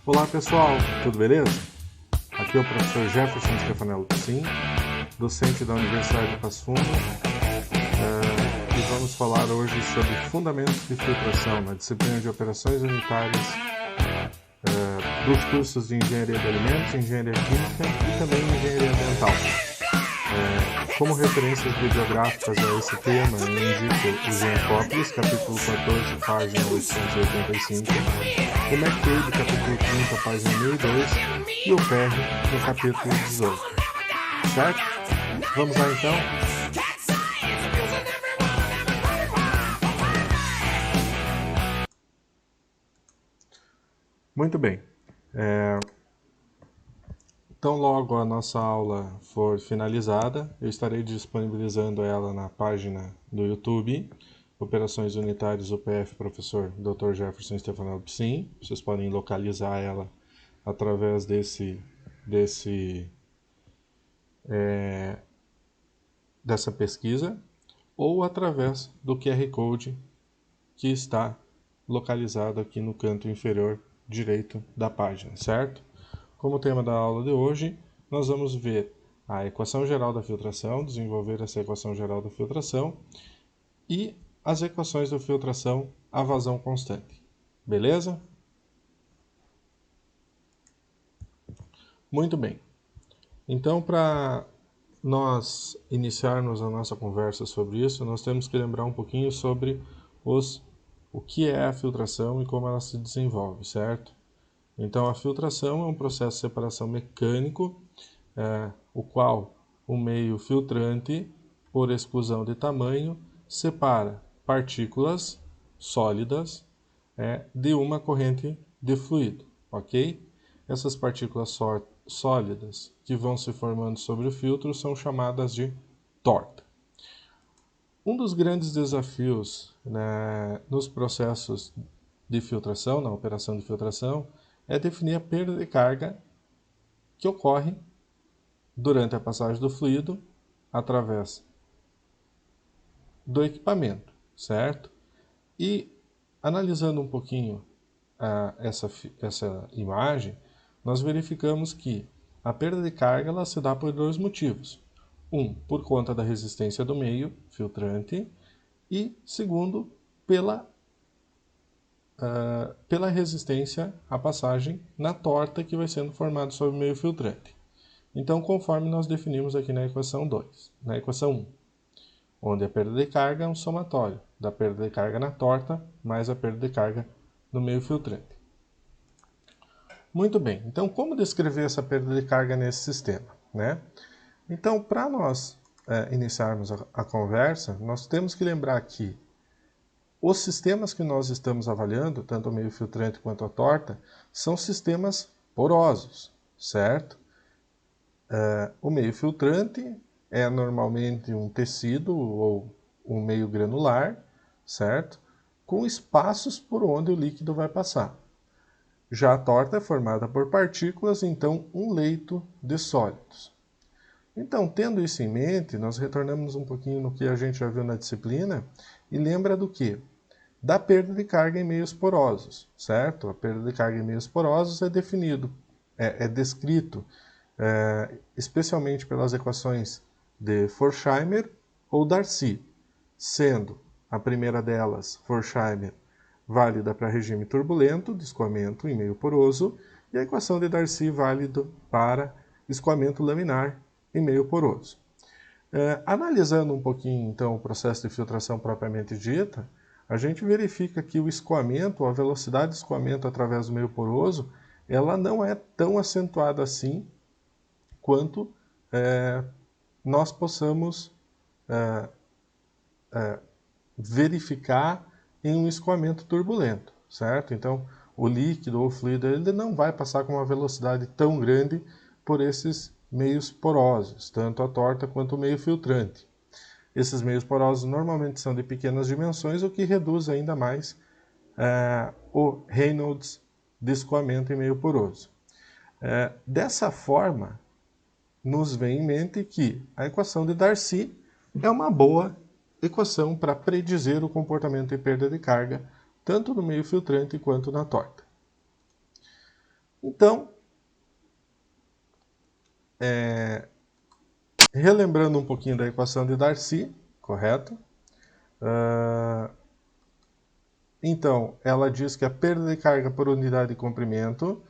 Olá pessoal, tudo beleza? Aqui é o professor Jefferson Stefanello Piscin, docente da Universidade de Passo Fundo, e vamos falar hoje sobre fundamentos de filtração na disciplina de operações unitárias dos cursos de Engenharia de Alimentos, Engenharia Química e também Engenharia Ambiental. Como referências bibliográficas a esse tema, eu indico o Geancópolis, capítulo 14, página 885, o McCabe, capítulo 30, página 1002, e o Perry, no capítulo 18. Certo? Vamos lá então? Muito bem. Então, logo a nossa aula for finalizada, eu estarei disponibilizando ela na página do YouTube, Operações Unitárias UPF Professor Dr. Jefferson Stefanello Piscin. Vocês podem localizar ela através dessa pesquisa ou através do QR Code que está localizado aqui no canto inferior direito da página, certo? Como tema da aula de hoje, nós vamos ver a equação geral da filtração, desenvolver essa equação geral da filtração e as equações da filtração à vazão constante. Beleza? Muito bem. Então, para nós iniciarmos a nossa conversa sobre isso, nós temos que lembrar um pouquinho sobre o que é a filtração e como ela se desenvolve, certo? Então, a filtração é um processo de separação mecânico, o qual o meio filtrante, por exclusão de tamanho, separa partículas sólidas de uma corrente de fluido, ok? Essas partículas sólidas que vão se formando sobre o filtro são chamadas de torta. Um dos grandes desafios nos processos de filtração, na operação de filtração, é definir a perda de carga que ocorre durante a passagem do fluido através do equipamento, certo? E analisando um pouquinho essa imagem, nós verificamos que a perda de carga ela se dá por dois motivos. Um, por conta da resistência do meio filtrante e, segundo, pela resistência à passagem na torta que vai sendo formada sobre o meio filtrante. Então, conforme nós definimos aqui na equação 2, na equação 1, onde a perda de carga é um somatório da perda de carga na torta mais a perda de carga no meio filtrante. Muito bem, então como descrever essa perda de carga nesse sistema, né? Então, para nós iniciarmos a conversa, nós temos que lembrar que os sistemas que nós estamos avaliando, tanto o meio filtrante quanto a torta, são sistemas porosos, certo? O meio filtrante é normalmente um tecido ou um meio granular, certo? Com espaços por onde o líquido vai passar. Já a torta é formada por partículas, então um leito de sólidos. Então, tendo isso em mente, nós retornamos um pouquinho no que a gente já viu na disciplina e lembra do quê? Da perda de carga em meios porosos, certo? A perda de carga em meios porosos é descrito especialmente pelas equações de Forchheimer ou Darcy, sendo a primeira delas, Forchheimer, válida para regime turbulento, de escoamento em meio poroso, e a equação de Darcy válida para escoamento laminar em meio poroso. Analisando um pouquinho, então, o processo de filtração propriamente dita, a gente verifica que o escoamento, a velocidade de escoamento através do meio poroso, ela não é tão acentuada assim quanto nós possamos verificar em um escoamento turbulento, certo? Então, o líquido ou o fluido ele não vai passar com uma velocidade tão grande por esses meios porosos, tanto a torta quanto o meio filtrante. Esses meios porosos normalmente são de pequenas dimensões, o que reduz ainda mais o Reynolds de escoamento em meio poroso. Dessa forma, nos vem em mente que a equação de Darcy é uma boa equação para predizer o comportamento de perda de carga, tanto no meio filtrante quanto na torta. Então, relembrando um pouquinho da equação de Darcy, correto? Então, ela diz que a perda de carga por unidade de comprimento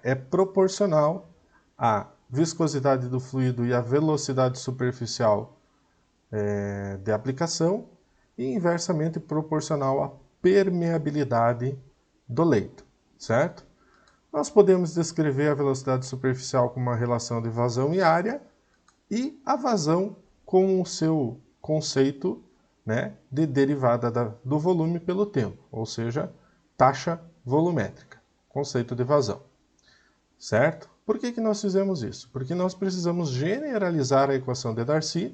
é proporcional à viscosidade do fluido e à velocidade superficial de aplicação e inversamente proporcional à permeabilidade do leito, certo? Nós podemos descrever a velocidade superficial como uma relação de vazão e área e a vazão com o seu conceito, né, de derivada do volume pelo tempo, ou seja, taxa volumétrica, conceito de vazão, certo? Por que nós fizemos isso? Porque nós precisamos generalizar a equação de Darcy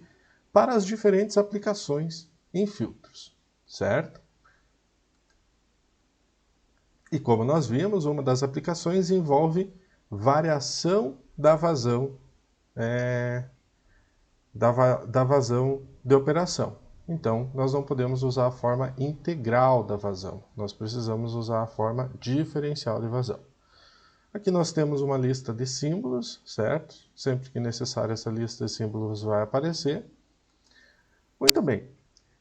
para as diferentes aplicações em filtros, certo? E como nós vimos, uma das aplicações envolve variação da vazão, da vazão de operação. Então, nós não podemos usar a forma integral da vazão, nós precisamos usar a forma diferencial de vazão. Aqui nós temos uma lista de símbolos, certo? Sempre que necessário essa lista de símbolos vai aparecer. Muito bem.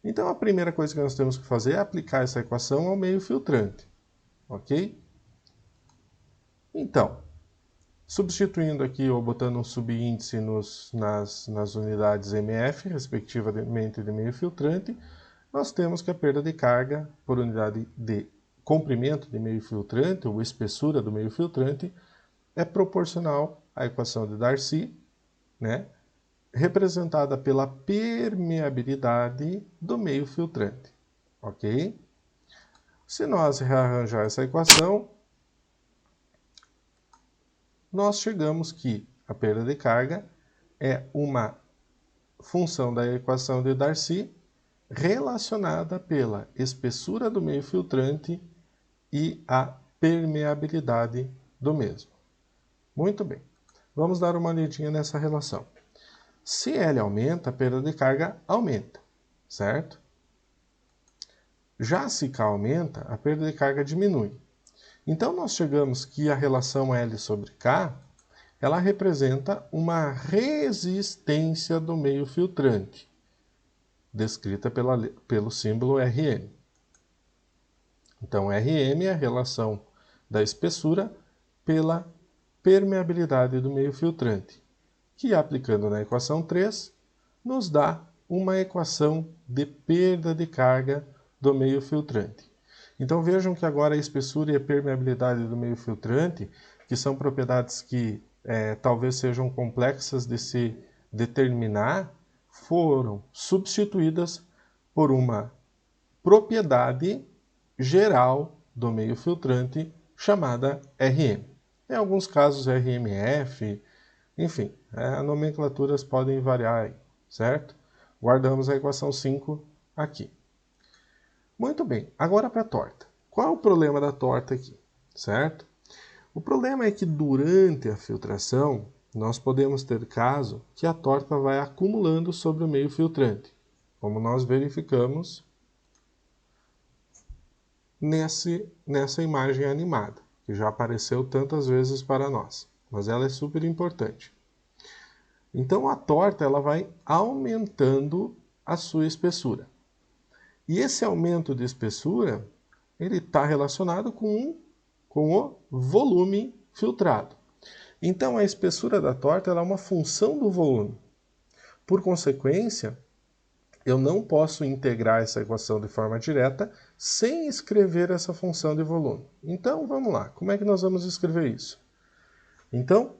Então a primeira coisa que nós temos que fazer é aplicar essa equação ao meio filtrante, ok? Então, substituindo aqui ou botando um subíndice nas unidades MF, respectivamente de meio filtrante, nós temos que a perda de carga por unidade de comprimento de meio filtrante, ou espessura do meio filtrante, é proporcional à equação de Darcy, né, representada pela permeabilidade do meio filtrante, ok? Se nós rearranjar essa equação, nós chegamos que a perda de carga é uma função da equação de Darcy relacionada pela espessura do meio filtrante e a permeabilidade do mesmo. Muito bem. Vamos dar uma olhadinha nessa relação. Se L aumenta, a perda de carga aumenta, certo? Já se K aumenta, a perda de carga diminui. Então nós chegamos que a relação L sobre K, ela representa uma resistência do meio filtrante, descrita pelo símbolo Rm. Então Rm é a relação da espessura pela permeabilidade do meio filtrante, que aplicando na equação 3, nos dá uma equação de perda de carga do meio filtrante. Então vejam que agora a espessura e a permeabilidade do meio filtrante, que são propriedades que talvez sejam complexas de se determinar, foram substituídas por uma propriedade geral do meio filtrante chamada Rm. Em alguns casos RMF, enfim, as nomenclaturas podem variar aí, certo? Guardamos a equação 5 aqui. Muito bem, agora para a torta. Qual é o problema da torta aqui, certo? O problema é que durante a filtração, nós podemos ter caso que a torta vai acumulando sobre o meio filtrante, como nós verificamos nessa imagem animada, que já apareceu tantas vezes para nós, mas ela é super importante. Então a torta ela vai aumentando a sua espessura. E esse aumento de espessura ele está relacionado com o volume filtrado. Então a espessura da torta ela é uma função do volume. Por consequência, eu não posso integrar essa equação de forma direta sem escrever essa função de volume. Então vamos lá, como é que nós vamos escrever isso? Então,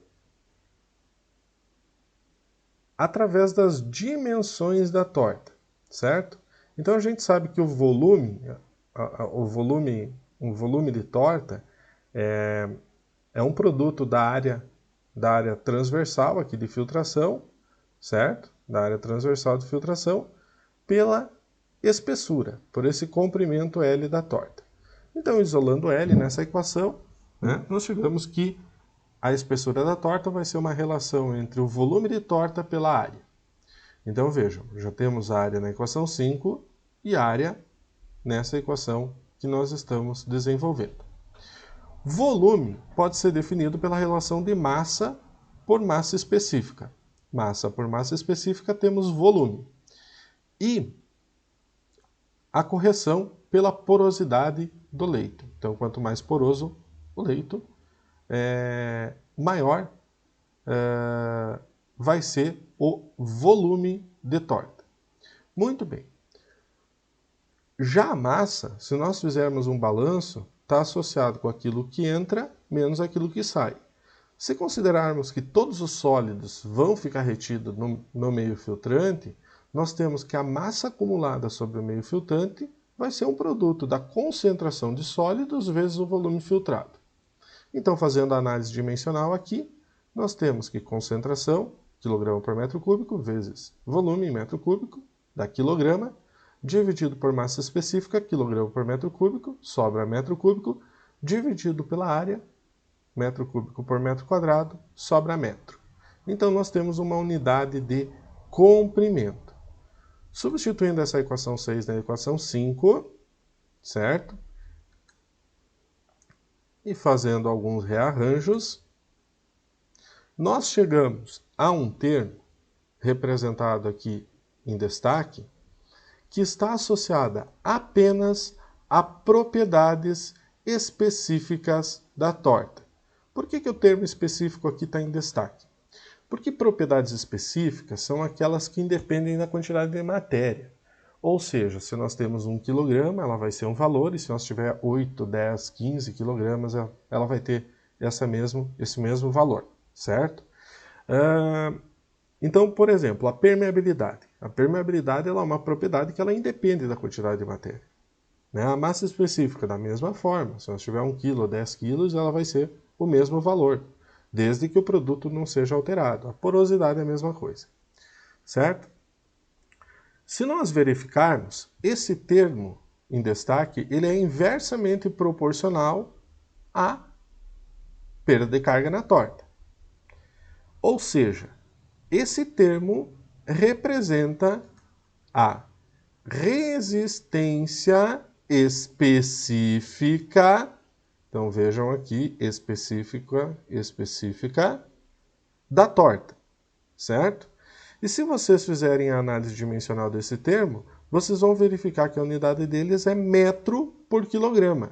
através das dimensões da torta, certo? Então a gente sabe que o volume de torta é um produto da área transversal aqui de filtração, certo? Da área transversal de filtração pela espessura, por esse comprimento L da torta. Então, isolando L nessa equação, né, nós chegamos que a espessura da torta vai ser uma relação entre o volume de torta pela área. Então vejam, já temos a área na equação 5 e a área nessa equação que nós estamos desenvolvendo. Volume pode ser definido pela relação de massa por massa específica. Massa por massa específica temos volume. E a correção pela porosidade do leito. Então, quanto mais poroso o leito, maior vai ser o volume de torta. Muito bem. Já a massa, se nós fizermos um balanço, está associado com aquilo que entra menos aquilo que sai. Se considerarmos que todos os sólidos vão ficar retidos no meio filtrante, nós temos que a massa acumulada sobre o meio filtrante vai ser um produto da concentração de sólidos vezes o volume filtrado. Então, fazendo a análise dimensional aqui, nós temos que concentração, quilograma por metro cúbico, vezes volume em metro cúbico, dá quilograma, dividido por massa específica, quilograma por metro cúbico, sobra metro cúbico, dividido pela área, metro cúbico por metro quadrado, sobra metro. Então, nós temos uma unidade de comprimento. Substituindo essa equação 6 na equação 5, certo? E fazendo alguns rearranjos, nós chegamos a um termo, representado aqui em destaque, que está associada apenas a propriedades específicas da torta. Por que o termo específico aqui está em destaque? Porque propriedades específicas são aquelas que independem da quantidade de matéria. Ou seja, se nós temos 1 kg, ela vai ser um valor, e se nós tiver 8, 10, 15 kg, ela vai ter esse mesmo valor, certo? Então, por exemplo, a permeabilidade. A permeabilidade ela é uma propriedade que ela independe da quantidade de matéria. Né? A massa específica, da mesma forma, se nós tiver 1 kg ou 10 kg, ela vai ser o mesmo valor, desde que o produto não seja alterado. A porosidade é a mesma coisa, certo? Se nós verificarmos, esse termo em destaque, ele é inversamente proporcional à perda de carga na torta. Ou seja, esse termo representa a resistência específica, então vejam aqui, específica da torta, certo? E se vocês fizerem a análise dimensional desse termo, vocês vão verificar que a unidade deles é metro por quilograma.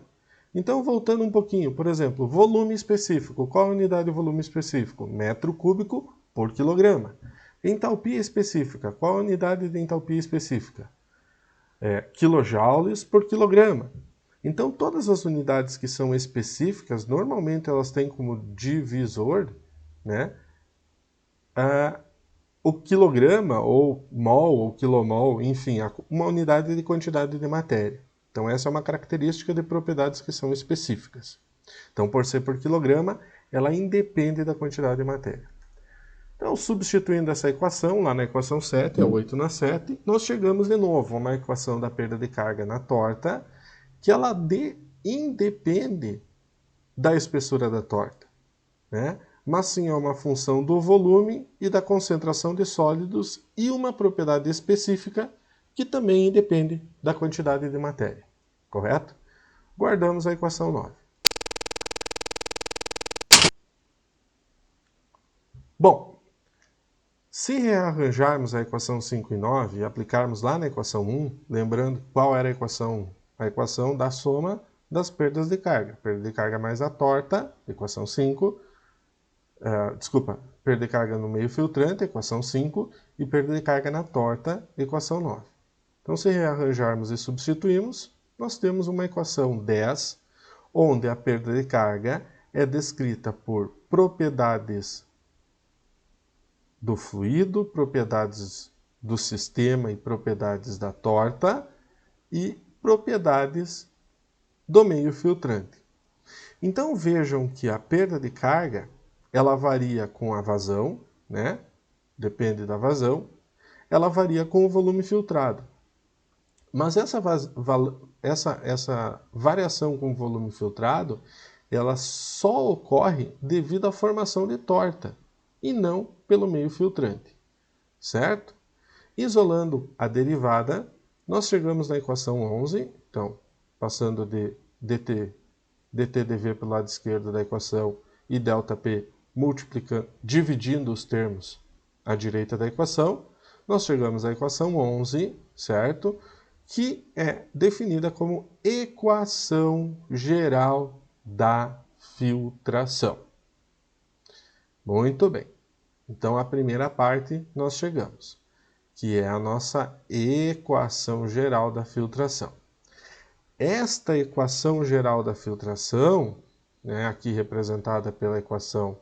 Então, voltando um pouquinho, por exemplo, volume específico. Qual a unidade de volume específico? Metro cúbico por quilograma. Entalpia específica. Qual a unidade de entalpia específica? Quilojoules por quilograma. Então, todas as unidades que são específicas, normalmente elas têm como divisor, né, o quilograma, ou mol, ou quilomol, enfim, uma unidade de quantidade de matéria. Então, essa é uma característica de propriedades que são específicas. Então, por ser por quilograma, ela independe da quantidade de matéria. Então, substituindo essa equação, lá na equação 7, é 8 na 7, nós chegamos de novo a uma equação da perda de carga na torta, que ela independe da espessura da torta, né? Mas sim é uma função do volume e da concentração de sólidos e uma propriedade específica que também independe da quantidade de matéria, correto? Guardamos a equação 9. Bom, se rearranjarmos a equação 5 e 9 e aplicarmos lá na equação 1, lembrando qual era a equação? A equação da soma das perdas de carga. Perda de carga mais a torta, equação 5, perda de carga no meio filtrante, equação 5, e perda de carga na torta, equação 9. Então, se rearranjarmos e substituirmos, nós temos uma equação 10, onde a perda de carga é descrita por propriedades do fluido, propriedades do sistema e propriedades da torta, e propriedades do meio filtrante. Então, vejam que a perda de carga ela varia com a vazão, né? Depende da vazão. Ela varia com o volume filtrado. Mas essa variação com o volume filtrado, ela só ocorre devido à formação de torta, e não pelo meio filtrante, certo? Isolando a derivada, nós chegamos na equação 11, então, passando de dt dTdV pelo lado esquerdo da equação e ΔP dividindo os termos à direita da equação, nós chegamos à equação 11, certo? Que é definida como equação geral da filtração. Muito bem. Então, a primeira parte nós chegamos, que é a nossa equação geral da filtração. Esta equação geral da filtração, né, aqui representada pela equação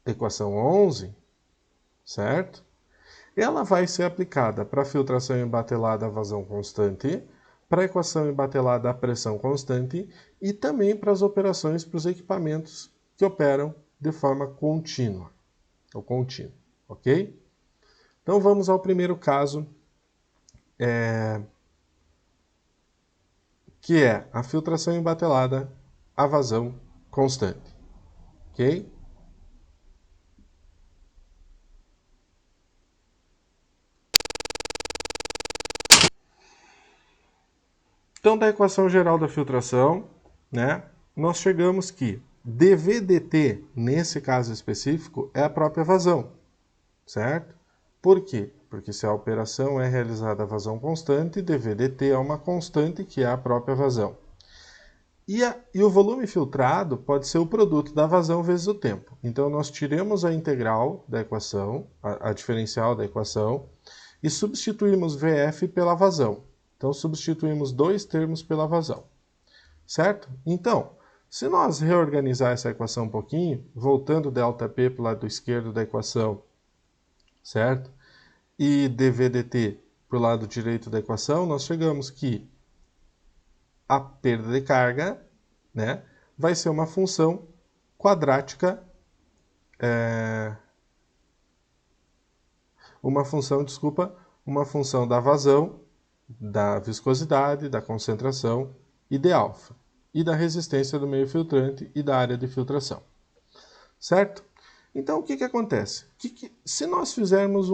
equação 11, certo? Ela vai ser aplicada para a filtração embatelada a vazão constante, para a equação embatelada a pressão constante e também para as operações para os equipamentos que operam de forma contínua, ou contínua, ok? Então vamos ao primeiro caso, que é a filtração embatelada a vazão constante, ok? Então, da equação geral da filtração, né, nós chegamos que dV/dt, nesse caso específico, é a própria vazão, certo? Por quê? Porque se a operação é realizada a vazão constante, dV/dt é uma constante que é a própria vazão. E o volume filtrado pode ser o produto da vazão vezes o tempo. Então, nós tiramos a integral da equação, a diferencial da equação, e substituímos VF pela vazão. Então, substituímos dois termos pela vazão, certo? Então, se nós reorganizar essa equação um pouquinho, voltando ΔP para o lado esquerdo da equação, certo? E dV/dt para o lado direito da equação, nós chegamos que a perda de carga, né, vai ser uma função quadrática, uma função da vazão, da viscosidade, da concentração e de alfa, e da resistência do meio filtrante e da área de filtração. Certo? Então, o que acontece? Se nós fizermos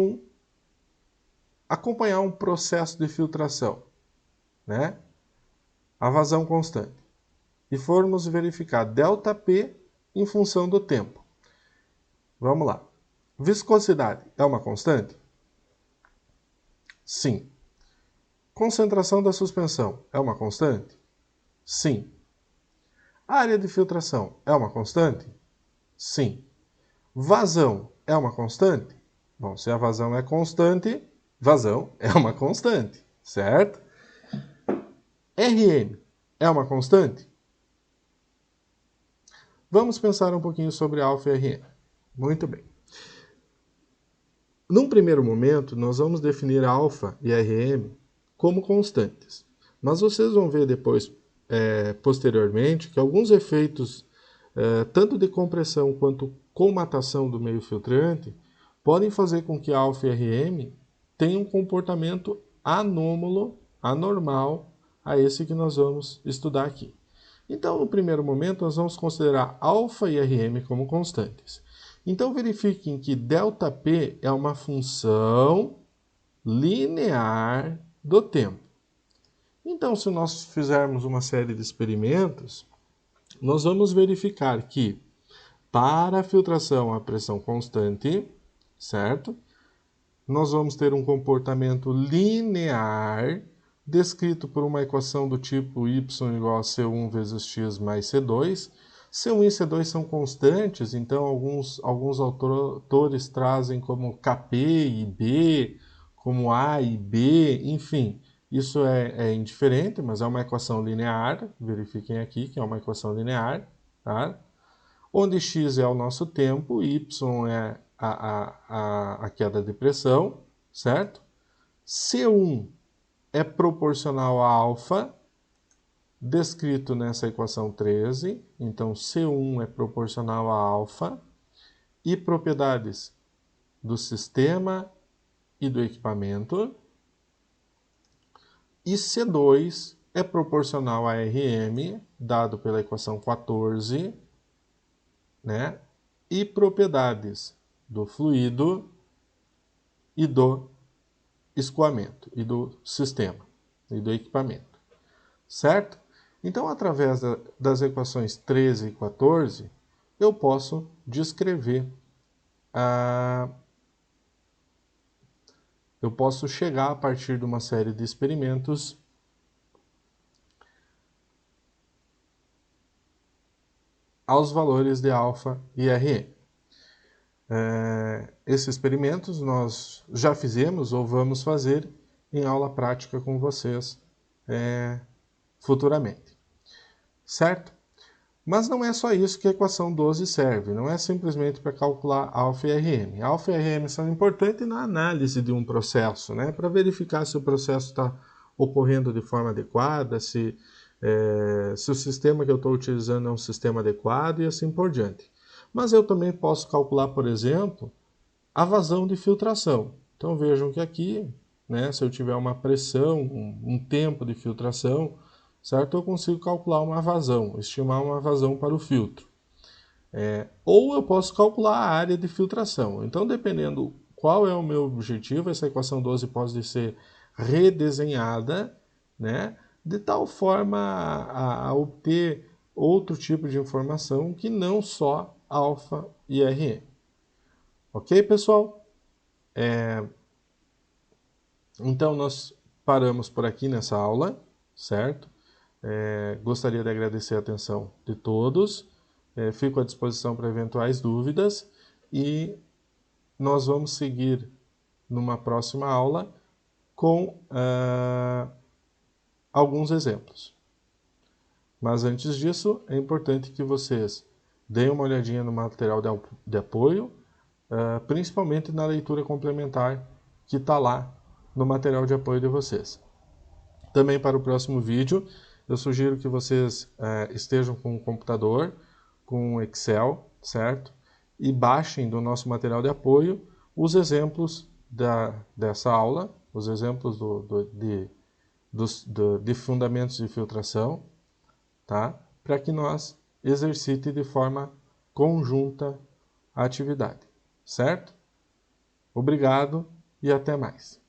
acompanhar um processo de filtração, né, a vazão constante, e formos verificar ΔP em função do tempo. Vamos lá. Viscosidade é uma constante? Sim. Concentração da suspensão é uma constante? Sim. Área de filtração é uma constante? Sim. Vazão é uma constante? Bom, se a vazão é constante, vazão é uma constante, certo? Rm é uma constante? Vamos pensar um pouquinho sobre alfa e Rm. Muito bem. Num primeiro momento, nós vamos definir alfa e Rm como constantes. Mas vocês vão ver depois, posteriormente, que alguns efeitos, tanto de compressão quanto colmatação do meio filtrante, podem fazer com que alfa e Rm tenham um comportamento anômalo, anormal, a esse que nós vamos estudar aqui. Então, no primeiro momento, nós vamos considerar alfa e Rm como constantes. Então, verifiquem que ΔP é uma função linear do tempo. Então, se nós fizermos uma série de experimentos, nós vamos verificar que para a filtração a pressão constante, certo? Nós vamos ter um comportamento linear descrito por uma equação do tipo y igual a C1 vezes x mais C2. C1 e C2 são constantes, então alguns autores trazem como Kp e B, como A e B, enfim. Isso é indiferente, mas é uma equação linear, verifiquem aqui que é uma equação linear, tá? Onde x é o nosso tempo, y é a queda de pressão, certo? C1 é proporcional a alfa, descrito nessa equação 13, então C1 é proporcional a alfa, e propriedades do sistema e do equipamento, e C2 é proporcional a Rm, dado pela equação 14, né? E propriedades do fluido e do escoamento e do sistema e do equipamento, certo? Então, através das equações 13 e 14, eu posso descrever eu posso chegar a partir de uma série de experimentos aos valores de alfa e Rn. Esses experimentos nós já fizemos ou vamos fazer em aula prática com vocês futuramente, certo? Mas não é só isso que a equação 12 serve, não é simplesmente para calcular alfa e Rm. Alfa e Rm são importantes na análise de um processo, né? Para verificar se o processo está ocorrendo de forma adequada, se o sistema que eu estou utilizando é um sistema adequado e assim por diante. Mas eu também posso calcular, por exemplo, a vazão de filtração. Então vejam que aqui, né, se eu tiver uma pressão, um tempo de filtração, certo? Eu consigo calcular uma vazão, estimar uma vazão para o filtro. Ou eu posso calcular a área de filtração. Então, dependendo qual é o meu objetivo, essa equação 12 pode ser redesenhada, né, de tal forma a obter outro tipo de informação que não só alfa e Rm. Ok, pessoal? Então, nós paramos por aqui nessa aula, certo? Gostaria de agradecer a atenção de todos. Fico à disposição para eventuais dúvidas e nós vamos seguir numa próxima aula com alguns exemplos. Mas antes disso, é importante que vocês deem uma olhadinha no material de apoio, principalmente na leitura complementar que está lá no material de apoio de vocês. Também para o próximo vídeo, eu sugiro que vocês estejam com o computador, com o Excel, certo? E baixem do nosso material de apoio os exemplos dessa aula, os exemplos de fundamentos de filtração, tá? Para que nós exercite de forma conjunta a atividade, certo? Obrigado e até mais.